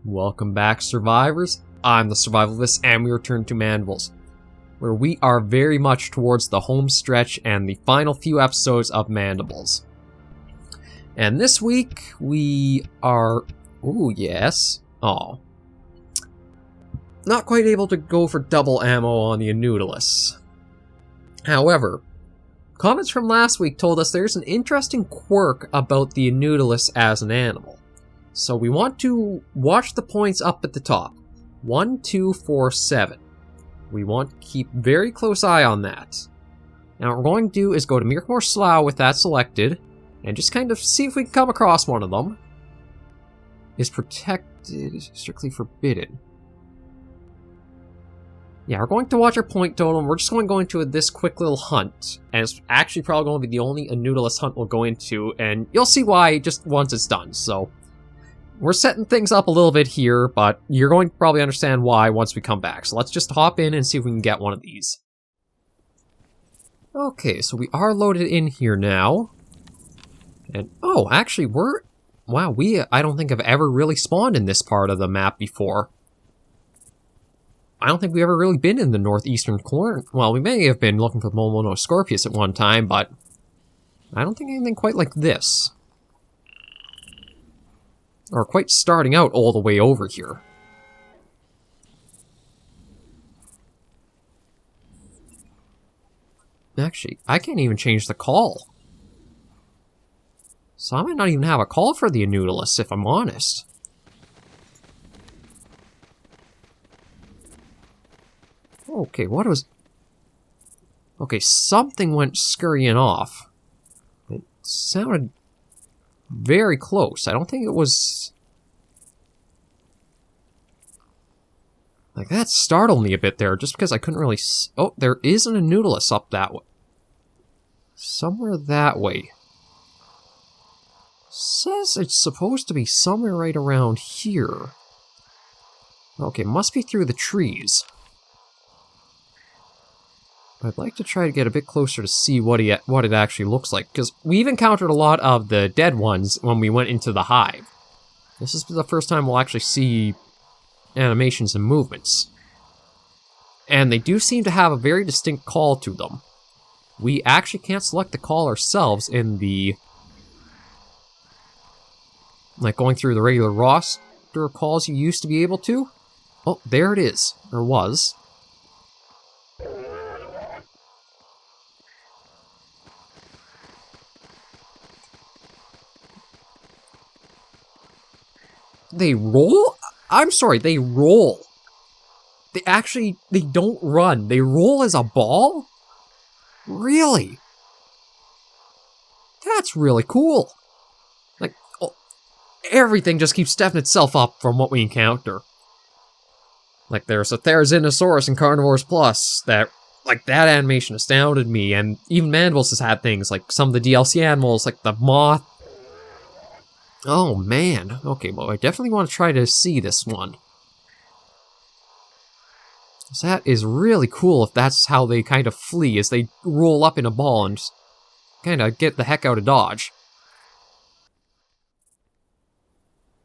Welcome back, survivors. I'm the SurvivalVis, and we return to Mandibles, where we are very much towards the home stretch and the final few episodes of Mandibles. And this week, we are... Ooh, yes. Oh. Not quite able to go for double ammo on the Inutilus. However, comments from last week told us there's an interesting quirk about the Inutilus as an animal. So we want to watch the points up at the top. 1, 2, 4, 7. We want to keep very close eye on that. Now what we're going to do is go to Mirkmore Slough with that selected, and just kind of see if we can come across one of them. Is protected, strictly forbidden. Yeah, we're going to watch our point total, and we're just going to go into this quick little hunt. And it's actually probably going to be the only Inutilus hunt we'll go into, and you'll see why just once it's done, so... We're setting things up a little bit here, but you're going to probably understand why once we come back. So let's just hop in and see if we can get one of these. Okay, so we are loaded in here now. And, oh, actually, wow, I don't think I've ever really spawned in this part of the map before. I don't think we've ever really been in the northeastern corner. Well, we may have been looking for Momono Scorpius at one time, but I don't think anything quite like this. Or quite starting out all the way over here. Actually, I can't even change the call. So I might not even have a call for the Inutilus, if I'm honest. Okay, what was... Okay, something went scurrying off. It sounded... very close. I don't think it was... Like, that startled me a bit there, just because I couldn't really... Oh, there is an Inutilus up that way. Somewhere that way. Says it's supposed to be somewhere right around here. Okay, must be through the trees. I'd like to try to get a bit closer to see what it actually looks like, because we've encountered a lot of the dead ones when we went into the Hive. This is the first time we'll actually see animations and movements. And they do seem to have a very distinct call to them. We actually can't select the call ourselves in the... like going through the regular roster calls you used to be able to. Oh, there it is. Or was. They roll? I'm sorry, they roll. They don't run. They roll as a ball? Really? That's really cool. Like, oh, everything just keeps stepping itself up from what we encounter. Like, there's a Therizinosaurus in Carnivores Plus that, like, that animation astounded me, and even Mandibles has had things, like some of the DLC animals, like the moth. Oh, man. Okay, well, I definitely want to try to see this one. So that is really cool if that's how they kind of flee, as they roll up in a ball and just kind of get the heck out of Dodge.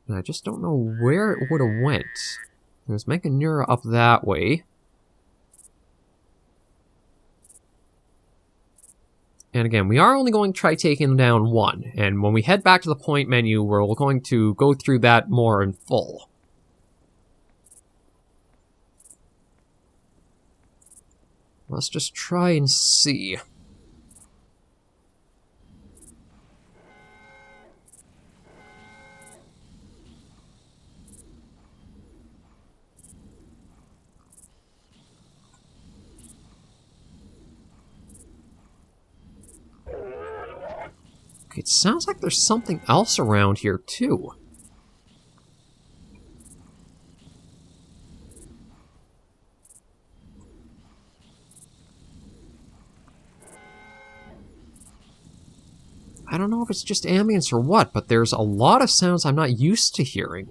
And I just don't know where it would have went. There's Mechanura up that way. And again, we are only going to try taking down one, and when we head back to the point menu, we're going to go through that more in full. Let's just try and see. It sounds like there's something else around here, too. I don't know if it's just ambience or what, but there's a lot of sounds I'm not used to hearing.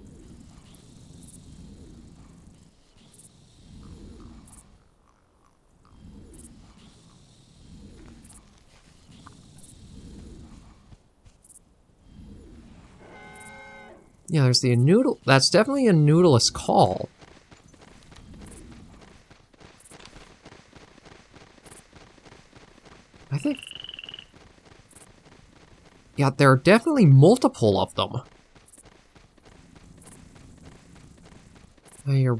Yeah, there's the Inutilus. That's definitely a Inutilus call. I think... Yeah, there are definitely multiple of them. You're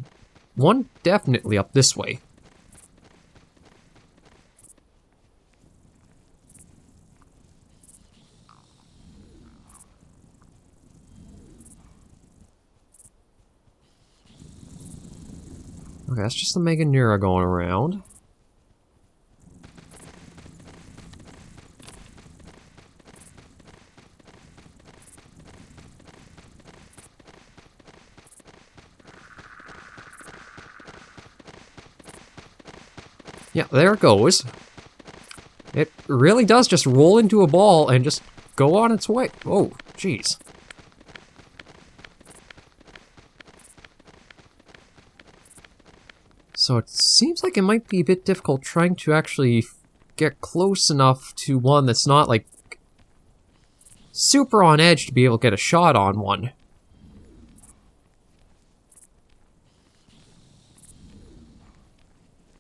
one definitely up this way. Okay, that's just the Meganura going around. Yeah, there it goes. It really does just roll into a ball and just go on its way. Oh, jeez. So it seems like it might be a bit difficult trying to actually get close enough to one that's not, like, super on edge to be able to get a shot on one.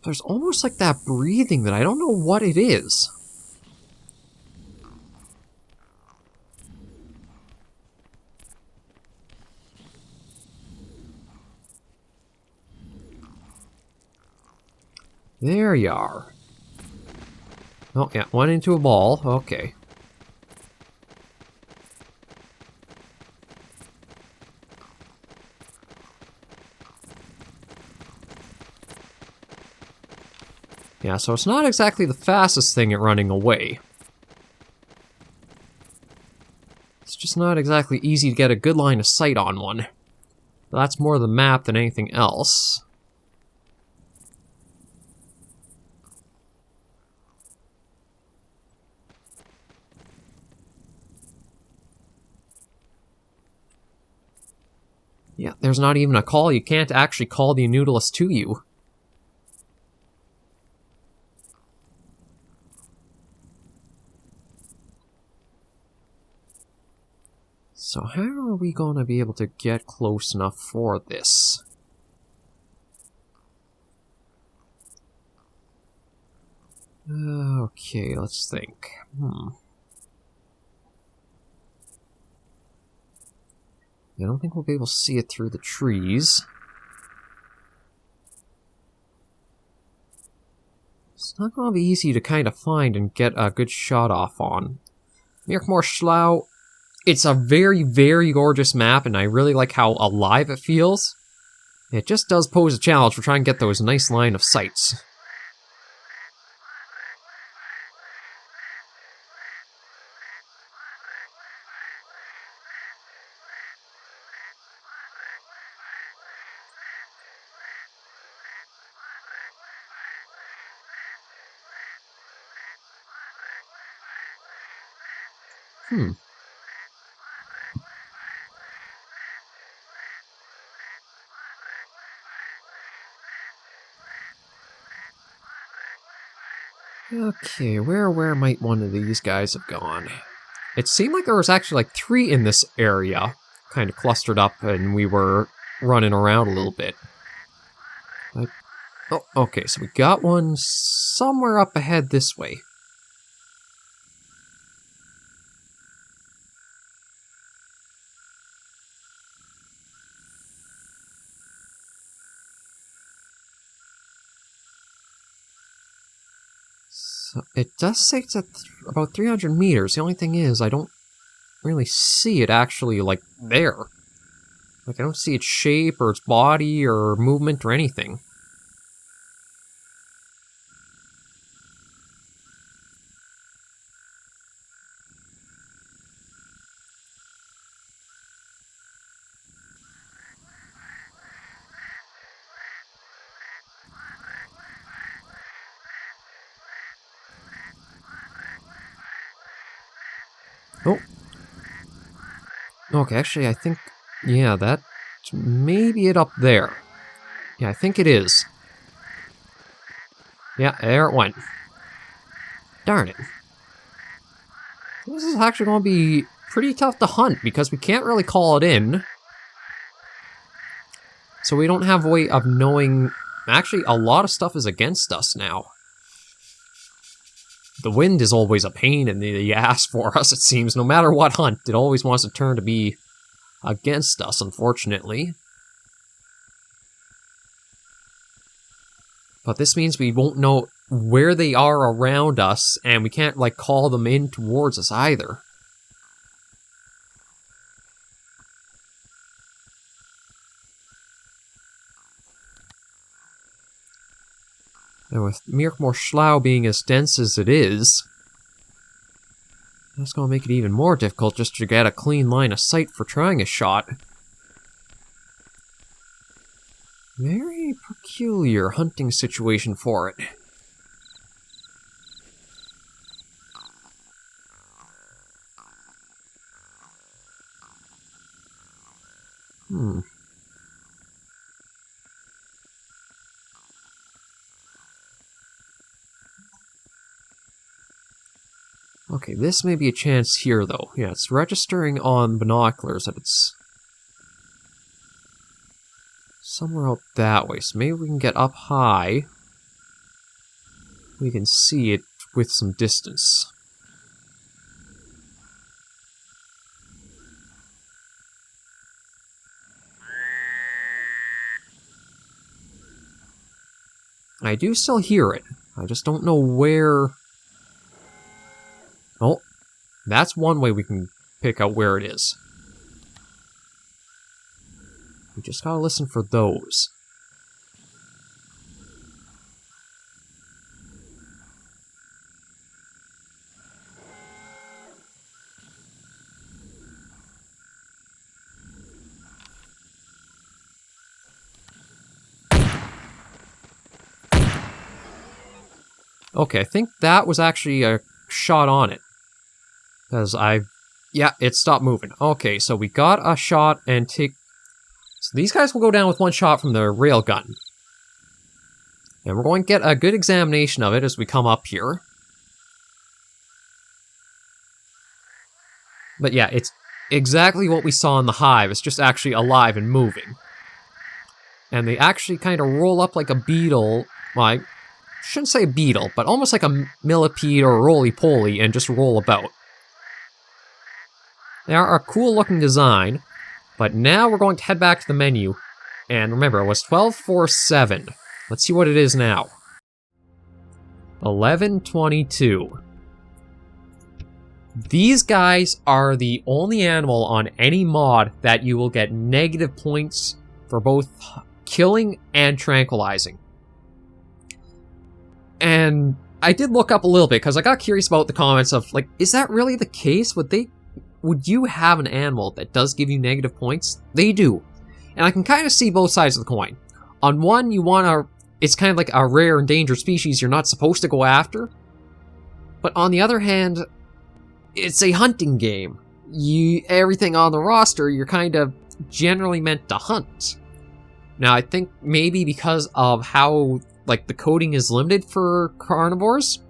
There's almost like that breathing that I don't know what it is. There you are. Oh, yeah, went into a ball. Okay. Yeah, so it's not exactly the fastest thing at running away. It's just not exactly easy to get a good line of sight on one. That's more the map than anything else. Yeah, there's not even a call. You can't actually call the Inutilus to you. So how are we going to be able to get close enough for this? Okay, let's think. I don't think we'll be able to see it through the trees. It's not going to be easy to kind of find and get a good shot off on. Mirkmore it's a very, very gorgeous map, and I really like how alive it feels. It just does pose a challenge for trying to get those nice line of sights. Okay, where might one of these guys have gone? It seemed like there was actually like 3 in this area, kind of clustered up, and we were running around a little bit. Oh, okay, so we got one somewhere up ahead this way. So it does say it's at about 300 meters. The only thing is, I don't really see it actually, like, there. Like, I don't see its shape or its body or movement or anything. Oh. Okay, actually, I think... Yeah, that... Maybe it up there. Yeah, I think it is. Yeah, there it went. Darn it. This is actually going to be pretty tough to hunt, because we can't really call it in. So we don't have a way of knowing... Actually, a lot of stuff is against us now. The wind is always a pain in the ass for us, it seems. No matter what hunt, it always wants to turn to be against us, unfortunately. But this means we won't know where they are around us, and we can't, like, call them in towards us either. And with Mirkmore being as dense as it is, that's going to make it even more difficult just to get a clean line of sight for trying a shot. Very peculiar hunting situation for it. Okay, this may be a chance here, though. Yeah, it's registering on binoculars that it's somewhere out that way, so maybe we can get up high. We can see it with some distance. I do still hear it. I just don't know where... Oh, that's one way we can pick out where it is. We just gotta listen for those. Okay, I think that was actually a shot on it. Because yeah, it stopped moving. Okay, so we got a shot and take... So these guys will go down with one shot from the railgun. And we're going to get a good examination of it as we come up here. But yeah, it's exactly what we saw in the Hive. It's just actually alive and moving. And they actually kind of roll up like a beetle. Well, I shouldn't say beetle, but almost like a millipede or a roly-poly and just roll about. They are a cool-looking design, but now we're going to head back to the menu. And remember, it was 12:47. Let's see what it is now. 11:22. These guys are the only animal on any mod that you will get negative points for both killing and tranquilizing. And I did look up a little bit, because I got curious about the comments of, like, is that really the case? Would you have an animal that does give you negative points? They do. And I can kind of see both sides of the coin. On one, you want to... It's kind of like a rare endangered species you're not supposed to go after. But on the other hand, it's a hunting game. Everything on the roster, you're kind of generally meant to hunt. Now, I think maybe because of how, like, the coding is limited for carnivores,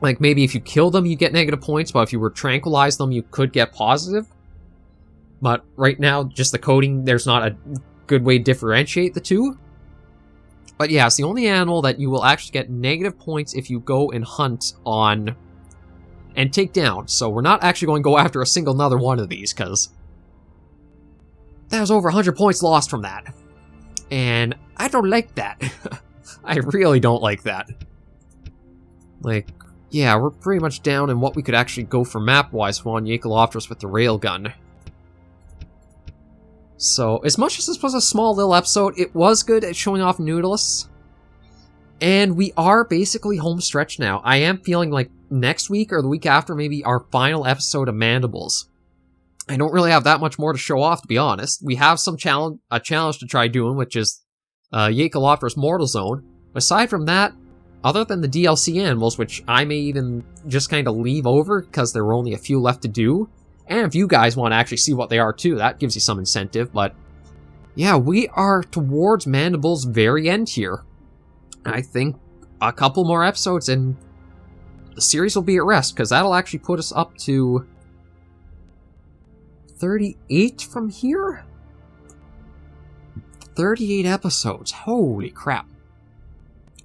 like, maybe if you kill them, you get negative points, but if you were tranquilize them, you could get positive. But right now, just the coding, there's not a good way to differentiate the two. But yeah, it's the only animal that you will actually get negative points if you go and hunt on and take down. So we're not actually going to go after a single another one of these, because that was over 100 points lost from that. And I don't like that. I really don't like that. Like, yeah, we're pretty much down in what we could actually go for map-wise on Inutilus with the railgun. So, as much as this was a small little episode, it was good at showing off Noodles. And we are basically home stretch now. I am feeling like next week or the week after maybe our final episode of Mandibles. I don't really have that much more to show off, to be honest. We have a challenge to try doing, which is Inutilus Mortal Zone. Aside from that, other than the DLC animals, which I may even just kind of leave over because there were only a few left to do, and if you guys want to actually see what they are too, that gives you some incentive, but yeah, we are towards Mandibles' very end here. I think a couple more episodes and the series will be at rest, because that'll actually put us up to 38 from here? 38 episodes. Holy crap.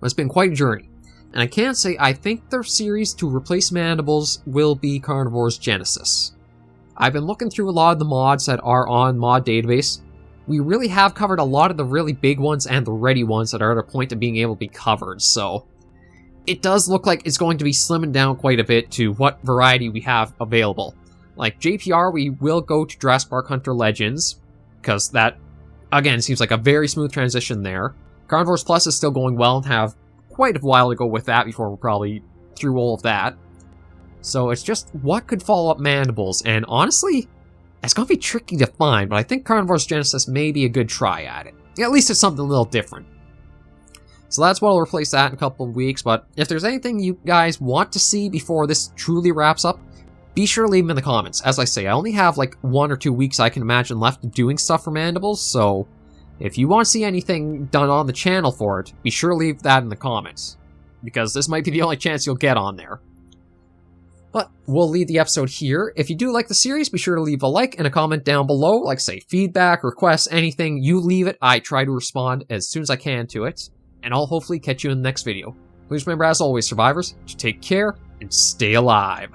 It's been quite a journey. And I can say I think their series to replace Mandibles will be Carnivores Genesis. I've been looking through a lot of the mods that are on Mod Database. We really have covered a lot of the really big ones and the ready ones that are at a point of being able to be covered, so it does look like it's going to be slimming down quite a bit to what variety we have available. Like JPR, we will go to Jurassic Park Hunter Legends, because that, again, seems like a very smooth transition there. Carnivores Plus is still going well and have quite a while to go with that before we're probably through all of that. So it's just what could follow up Mandibles, and honestly, it's going to be tricky to find, but I think Carnivores Genesis may be a good try at it. At least it's something a little different. So that's what I'll replace that in a couple of weeks, but if there's anything you guys want to see before this truly wraps up, be sure to leave them in the comments. As I say, I only have like 1 or 2 weeks I can imagine left doing stuff for Mandibles, so if you want to see anything done on the channel for it, be sure to leave that in the comments, because this might be the only chance you'll get on there. But we'll leave the episode here. If you do like the series, be sure to leave a like and a comment down below. Like, say, feedback, requests, anything, you leave it. I try to respond as soon as I can to it. And I'll hopefully catch you in the next video. Please remember, as always, survivors, to take care and stay alive.